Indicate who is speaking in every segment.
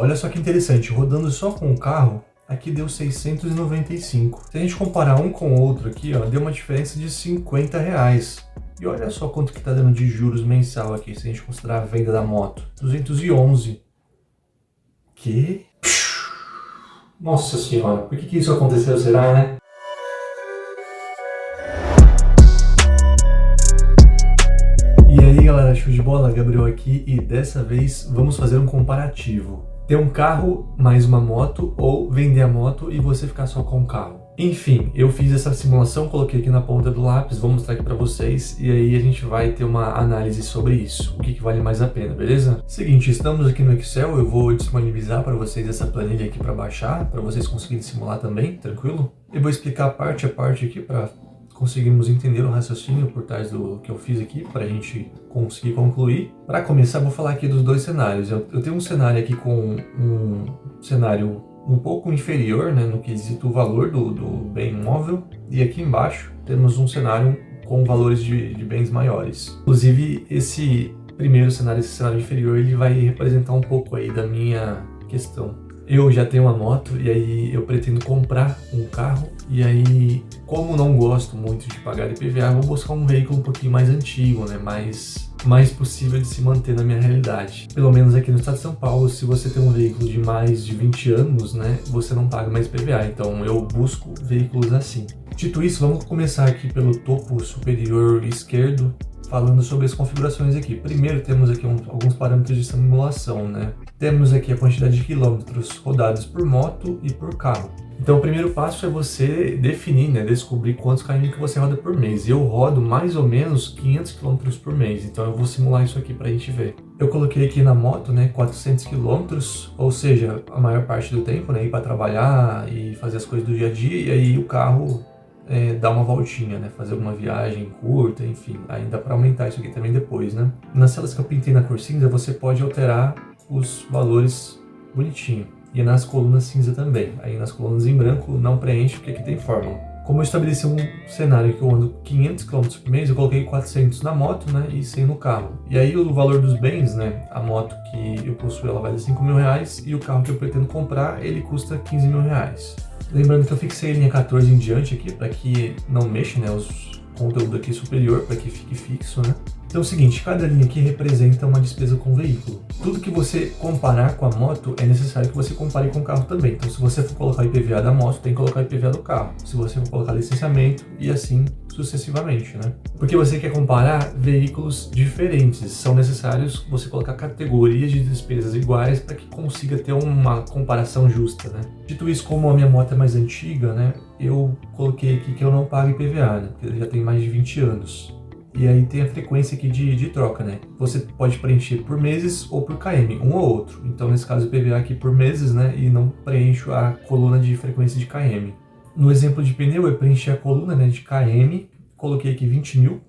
Speaker 1: Olha só que interessante, rodando só com o carro, aqui deu 695. Se a gente comparar um com o outro aqui, ó, deu uma diferença de R$ 50. E olha só quanto que tá dando de juros mensal aqui, se a gente considerar a venda da moto. 211. Que? Nossa senhora, por que isso aconteceu, será, né? E aí galera, show de bola, Gabriel aqui e dessa vez vamos fazer um comparativo. Ter um carro mais uma moto ou vender a moto e você ficar só com o carro. Enfim, eu fiz essa simulação, coloquei aqui na ponta do lápis, vou mostrar aqui pra vocês e aí a gente vai ter uma análise sobre isso, o que vale mais a pena, beleza? Seguinte, estamos aqui no Excel, eu vou disponibilizar para vocês essa planilha aqui para baixar, para vocês conseguirem simular também, tranquilo? Eu vou explicar parte a parte aqui para conseguimos entender o raciocínio por trás do que eu fiz aqui, para a gente conseguir concluir. Para começar, vou falar aqui dos dois cenários. Eu tenho um cenário aqui com um cenário um pouco inferior, né, no quesito valor do bem imóvel, e aqui embaixo temos um cenário com valores de bens maiores. Inclusive, esse primeiro cenário, esse cenário inferior, ele vai representar um pouco aí da minha questão. Eu já tenho uma moto e aí eu pretendo comprar um carro e aí, como não gosto muito de pagar IPVA, vou buscar um veículo um pouquinho mais antigo, né, mais possível de se manter na minha realidade. Pelo menos aqui no estado de São Paulo, se você tem um veículo de mais de 20 anos, né, você não paga mais IPVA, então eu busco veículos assim. Dito isso, vamos começar aqui pelo topo superior esquerdo, falando sobre as configurações aqui. Primeiro temos aqui alguns parâmetros de simulação, né? Temos aqui a quantidade de quilômetros rodados por moto e por carro. Então o primeiro passo é você definir, né, descobrir quantos km que você roda por mês. Eu rodo mais ou menos 500 km por mês, então eu vou simular isso aqui pra gente ver. Eu coloquei aqui na moto, né, 400 km, ou seja, a maior parte do tempo, né, ir para trabalhar e fazer as coisas do dia a dia, e aí o carro dar uma voltinha, né? Fazer alguma viagem curta, enfim. Ainda para aumentar isso aqui também depois, né? Nas celas que eu pintei na cor cinza, você pode alterar os valores bonitinho. E nas colunas cinza também. Aí nas colunas em branco não preenche, porque aqui tem fórmula. Como eu estabeleci um cenário que eu ando 500 km por mês, eu coloquei 400 na moto, né, e 100 no carro. E aí o valor dos bens, né, a moto que eu possuo, ela vale R$5.000 e o carro que eu pretendo comprar, ele custa R$15.000. Lembrando que eu fixei a linha 14 em diante aqui, para que não mexa, né, os conteúdo aqui superior, para que fique fixo, né. Então é o seguinte, cada linha aqui representa uma despesa com o veículo. Tudo que você comparar com a moto, é necessário que você compare com o carro também. Então se você for colocar o IPVA da moto, tem que colocar o IPVA do carro. Se você for colocar licenciamento e assim sucessivamente, né? Porque você quer comparar veículos diferentes. São necessários você colocar categorias de despesas iguais para que consiga ter uma comparação justa, né? Dito isso, como a minha moto é mais antiga, né? Eu coloquei aqui que eu não pago IPVA, né? Porque já tem mais de 20 anos. E aí tem a frequência aqui de troca, né? Você pode preencher por meses ou por KM, um ou outro. Então, nesse caso, o IPVA aqui por meses, né? E não preencho a coluna de frequência de KM. No exemplo de pneu, eu preenchi a coluna, né, de KM, coloquei aqui 20 mil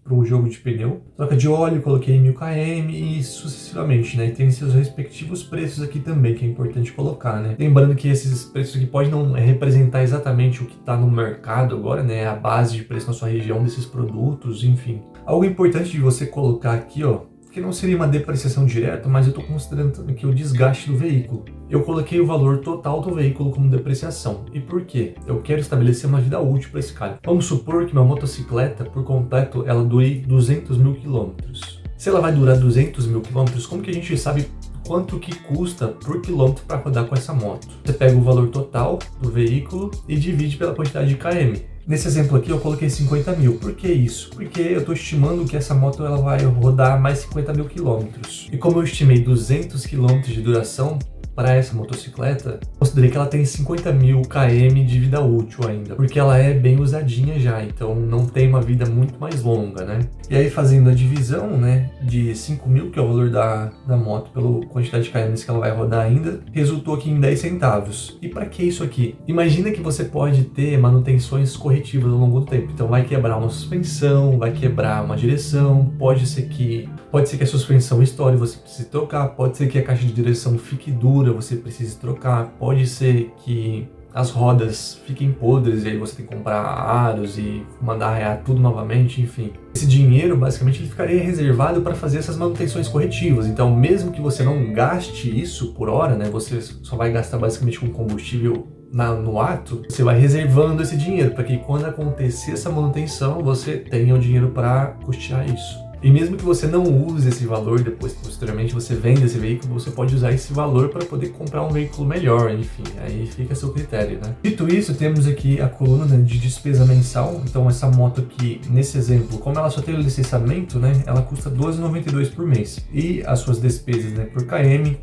Speaker 1: para o jogo de pneu. Troca de óleo, coloquei 1000 km e sucessivamente, né? E tem seus respectivos preços aqui também, que é importante colocar, né? Lembrando que esses preços aqui podem não representar exatamente o que está no mercado agora, né? A base de preço na sua região desses produtos, enfim. Algo importante de você colocar aqui, ó, que não seria uma depreciação direta, mas eu estou considerando aqui o desgaste do veículo. Eu coloquei o valor total do veículo como depreciação. E por quê? Eu quero estabelecer uma vida útil para esse cara. Vamos supor que uma motocicleta, por completo, ela dure 200 mil quilômetros. Se ela vai durar 200 mil quilômetros, como que a gente sabe quanto que custa por quilômetro para rodar com essa moto? Você pega o valor total do veículo e divide pela quantidade de km. Nesse exemplo aqui eu coloquei 50 mil. Por que isso? Porque eu estou estimando que essa moto ela vai rodar mais 50 mil quilômetros. E como eu estimei 200 quilômetros de duração para essa motocicleta, considerei que ela tem 50 mil km de vida útil ainda, porque ela é bem usadinha já, então não tem uma vida muito mais longa, né? E aí fazendo a divisão, né, de 5 mil, que é o valor da moto pela quantidade de km que ela vai rodar ainda, resultou aqui em 10 centavos. E para que isso aqui? Imagina que você pode ter manutenções corretivas ao longo do tempo, então vai quebrar uma suspensão, vai quebrar uma direção, pode ser que a suspensão estoure e você precise trocar, pode ser que a caixa de direção fique dura, você precise trocar, pode ser que as rodas fiquem podres e aí você tem que comprar aros e mandar arrear tudo novamente, enfim. Esse dinheiro, basicamente, ele ficaria reservado para fazer essas manutenções corretivas. Então, mesmo que você não gaste isso por hora, né, você só vai gastar basicamente com combustível no ato, você vai reservando esse dinheiro para que quando acontecer essa manutenção, você tenha o dinheiro para custear isso. E mesmo que você não use esse valor, depois, posteriormente, você venda esse veículo, você pode usar esse valor para poder comprar um veículo melhor, enfim, aí fica a seu critério, né? Dito isso, temos aqui a coluna, né, de despesa mensal. Então essa moto aqui, nesse exemplo, como ela só tem o licenciamento, né, ela custa R$ 12,92 por mês. E as suas despesas, né, por km,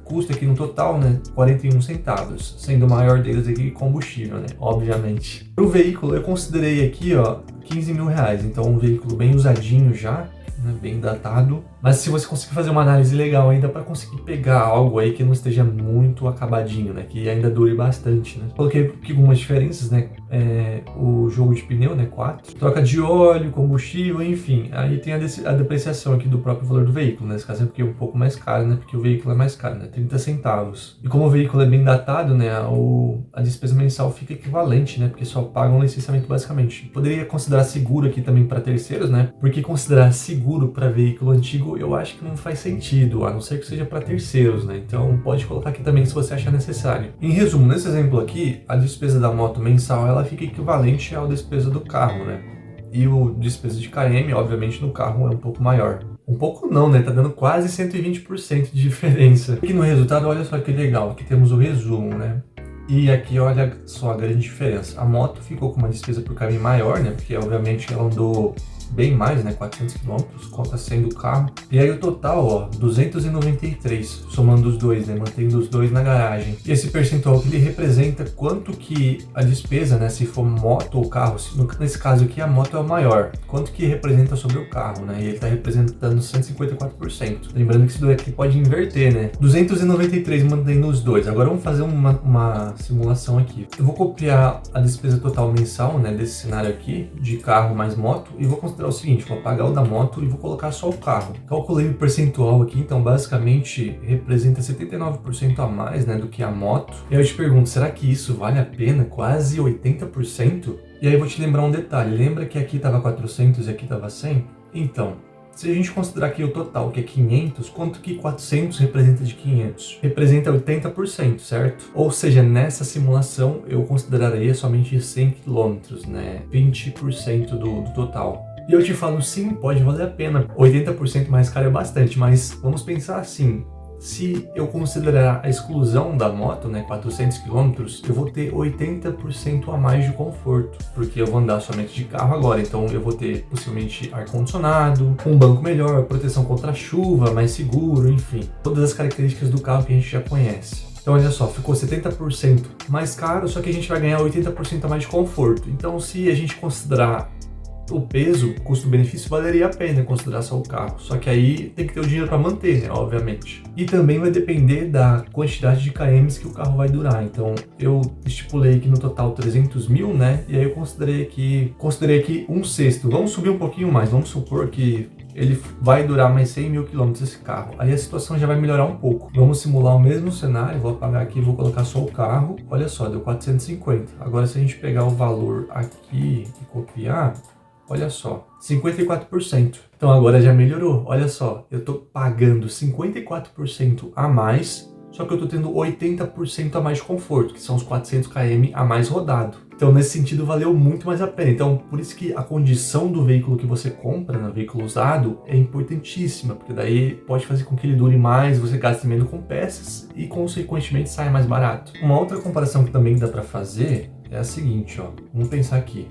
Speaker 1: custa aqui no total, né, 41 centavos, sendo o maior deles aqui combustível, né, obviamente. Para o veículo, eu considerei aqui, ó, R$ 15 mil, então um veículo bem usadinho já, né, bem datado, mas se você conseguir fazer uma análise legal ainda para conseguir pegar algo aí que não esteja muito acabadinho, né, que ainda dure bastante, né. Coloquei aqui algumas diferenças, né, o jogo de pneu, né, 4, troca de óleo, combustível, enfim, aí tem a depreciação aqui do próprio valor do veículo, nesse caso é porque é um pouco mais caro, né, porque o veículo é mais caro, né, 30 centavos. E como o veículo é bem datado, né, a despesa mensal fica equivalente, né, porque só pagam um licenciamento basicamente. Poderia considerar seguro aqui também para terceiros, né, porque considerar seguro para veículo antigo eu acho que não faz sentido, a não ser que seja para terceiros, né? Então pode colocar aqui também se você achar necessário. Em resumo, nesse exemplo aqui, a despesa da moto mensal ela fica equivalente à despesa do carro, né? E o despesa de KM, obviamente, no carro é um pouco maior. Um pouco não, né? Tá dando quase 120% de diferença. Aqui no resultado, olha só que legal, aqui temos o resumo, né? E aqui olha só a grande diferença. A moto ficou com uma despesa por km maior, né? Porque obviamente ela andou bem mais, né, 400 km, conta sendo o carro. E aí o total, ó, 293, somando os dois, né, mantendo os dois na garagem. E esse percentual que ele representa quanto que a despesa, né, se for moto ou carro, nesse caso aqui a moto é o maior, quanto que representa sobre o carro, né, e ele está representando 154%. Lembrando que isso daqui pode inverter, né, 293 mantendo os dois. Agora vamos fazer uma simulação aqui. Eu vou copiar a despesa total mensal, né, desse cenário aqui, de carro mais moto, e vou considerar o seguinte, vou apagar o da moto e vou colocar só o carro. Calculei o percentual aqui, então basicamente representa 79% a mais, né, do que a moto. E aí eu te pergunto, será que isso vale a pena? Quase 80%? E aí eu vou te lembrar um detalhe, lembra que aqui estava 400 e aqui estava 100? Então, se a gente considerar aqui o total, que é 500, quanto que 400 representa de 500? Representa 80%, certo? Ou seja, nessa simulação eu consideraria somente 100 km, né? 20% do total. E eu te falo, sim, pode valer a pena. 80% mais caro é bastante, mas vamos pensar assim. Se eu considerar a exclusão da moto, né, 400 km, eu vou ter 80% a mais de conforto, porque eu vou andar somente de carro agora, então eu vou ter possivelmente ar-condicionado, um banco melhor, proteção contra chuva, mais seguro, enfim, todas as características do carro que a gente já conhece. Então olha só, ficou 70% mais caro, só que a gente vai ganhar 80% a mais de conforto. Então se a gente considerar o peso, custo-benefício, valeria a pena considerar só o carro. Só que aí tem que ter o dinheiro para manter, né? Obviamente. E também vai depender da quantidade de km que o carro vai durar. Então, eu estipulei aqui no total 300 mil, né? E aí eu considerei aqui um sexto. Vamos subir um pouquinho mais. Vamos supor que ele vai durar mais 100 mil quilômetros esse carro. Aí a situação já vai melhorar um pouco. Vamos simular o mesmo cenário. Vou apagar aqui e vou colocar só o carro. Olha só, deu 450. Agora, se a gente pegar o valor aqui e copiar, olha só, 54%. Então agora já melhorou. Olha só, eu tô pagando 54% a mais, só que eu tô tendo 80% a mais de conforto, que são os 400 km a mais rodado. Então nesse sentido valeu muito mais a pena. Então por isso que a condição do veículo que você compra, no veículo usado, é importantíssima, porque daí pode fazer com que ele dure mais, você gaste menos com peças e consequentemente saia mais barato. Uma outra comparação que também dá para fazer é a seguinte, ó. Vamos pensar aqui.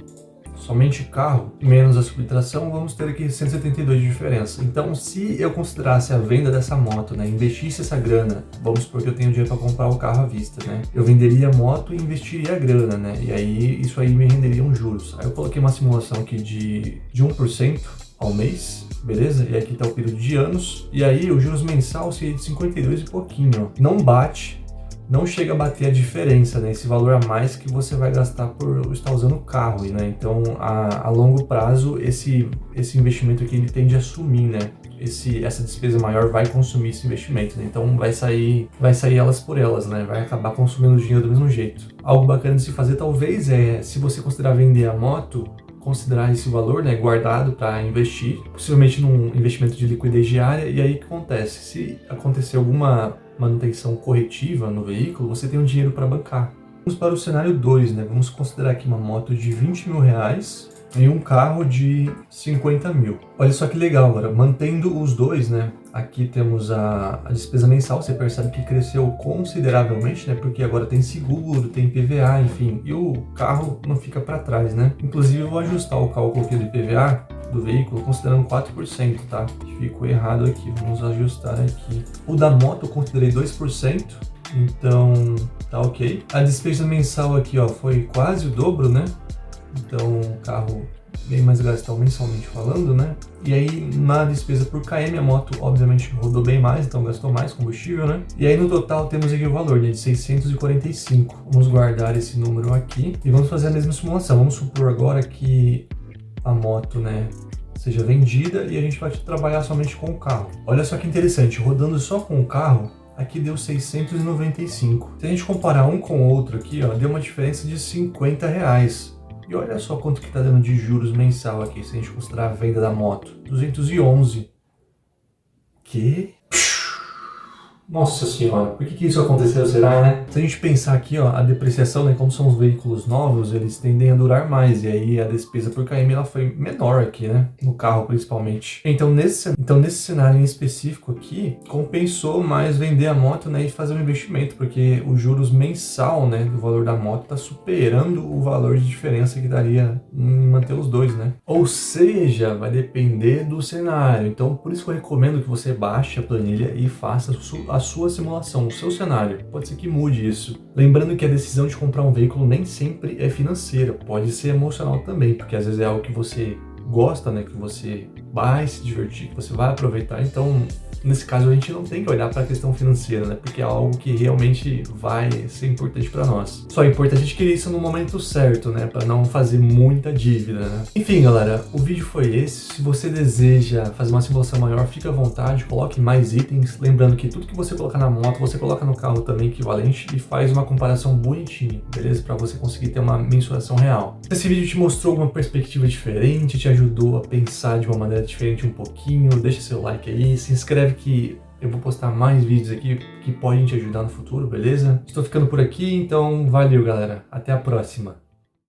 Speaker 1: Somente carro, menos a subtração, vamos ter aqui 172 de diferença. Então, se eu considerasse a venda dessa moto, né, investisse essa grana, vamos supor que eu tenho dinheiro para comprar o carro à vista, né, eu venderia a moto e investiria a grana, né, e aí isso aí me renderia uns juros. Aí eu coloquei uma simulação aqui de 1% ao mês, beleza? E aqui tá o período de anos, e aí o juros mensal seria de 52 e pouquinho, ó. Não bate, não chega a bater a diferença, né? Esse valor a mais que você vai gastar por estar usando o carro, né? Então, a longo prazo, esse investimento aqui ele tende a sumir, né? Essa despesa maior vai consumir esse investimento, né? Então vai sair elas por elas, né? Vai acabar consumindo o dinheiro do mesmo jeito. Algo bacana de se fazer talvez é, se você considerar vender a moto, considerar esse valor, né, guardado para investir, possivelmente num investimento de liquidez diária. E aí o que acontece? Se acontecer alguma manutenção corretiva no veículo, você tem um dinheiro para bancar. Vamos para o cenário 2, né? Vamos considerar aqui uma moto de R$20.000 e um carro de 50 mil. Olha só que legal agora, mantendo os dois, né? Aqui temos a despesa mensal, você percebe que cresceu consideravelmente, né? Porque agora tem seguro, tem IPVA, enfim, e o carro não fica para trás, né? Inclusive eu vou ajustar o cálculo aqui do IPVA do veículo considerando 4%, tá? Ficou errado aqui, vamos ajustar aqui. O da moto eu considerei 2%, então tá ok. A despesa mensal aqui, ó, foi quase o dobro, né? Então, o carro bem mais gastão mensalmente falando, né? E aí, na despesa por km, a moto obviamente rodou bem mais, então gastou mais combustível, né? E aí, no total, temos aqui o valor, né, de 645. Vamos guardar esse número aqui e vamos fazer a mesma simulação. Vamos supor agora que a moto, né, seja vendida e a gente vai trabalhar somente com o carro. Olha só que interessante, rodando só com o carro, aqui deu 695. Se a gente comparar um com o outro aqui, ó, deu uma diferença de R$50. E olha só quanto que está dando de juros mensal aqui, se a gente considerar a venda da moto. 211. Que? Nossa senhora, por que isso aconteceu, será, né? Se a gente pensar aqui, ó, a depreciação, né, como são os veículos novos, eles tendem a durar mais, e aí a despesa por km ela foi menor aqui, né, no carro principalmente. Então nesse cenário em específico aqui, compensou mais vender a moto, né, e fazer um investimento, porque os juros mensal, né, do valor da moto está superando o valor de diferença que daria em manter os dois, né. Ou seja, vai depender do cenário. Então por isso que eu recomendo que você baixe a planilha e faça a sua simulação, o seu cenário. Pode ser que mude isso. Lembrando que a decisão de comprar um veículo nem sempre é financeira, pode ser emocional também, porque às vezes é algo que você gosta, né, que você vai se divertir, que você vai aproveitar. Então, nesse caso, a gente não tem que olhar para a questão financeira, né, porque é algo que realmente vai ser importante para nós. Só é importante adquirir isso no momento certo, né, para não fazer muita dívida, né. Enfim, galera, o vídeo foi esse. Se você deseja fazer uma simulação maior, fica à vontade, coloque mais itens. Lembrando que tudo que você colocar na moto, você coloca no carro também equivalente e faz uma comparação bonitinha, beleza? Para você conseguir ter uma mensuração real. Se esse vídeo te mostrou alguma perspectiva diferente, te ajudou a pensar de uma maneira diferente um pouquinho, deixa seu like aí, se inscreve que eu vou postar mais vídeos aqui que podem te ajudar no futuro, beleza? Estou ficando por aqui, então valeu, galera. Até a próxima.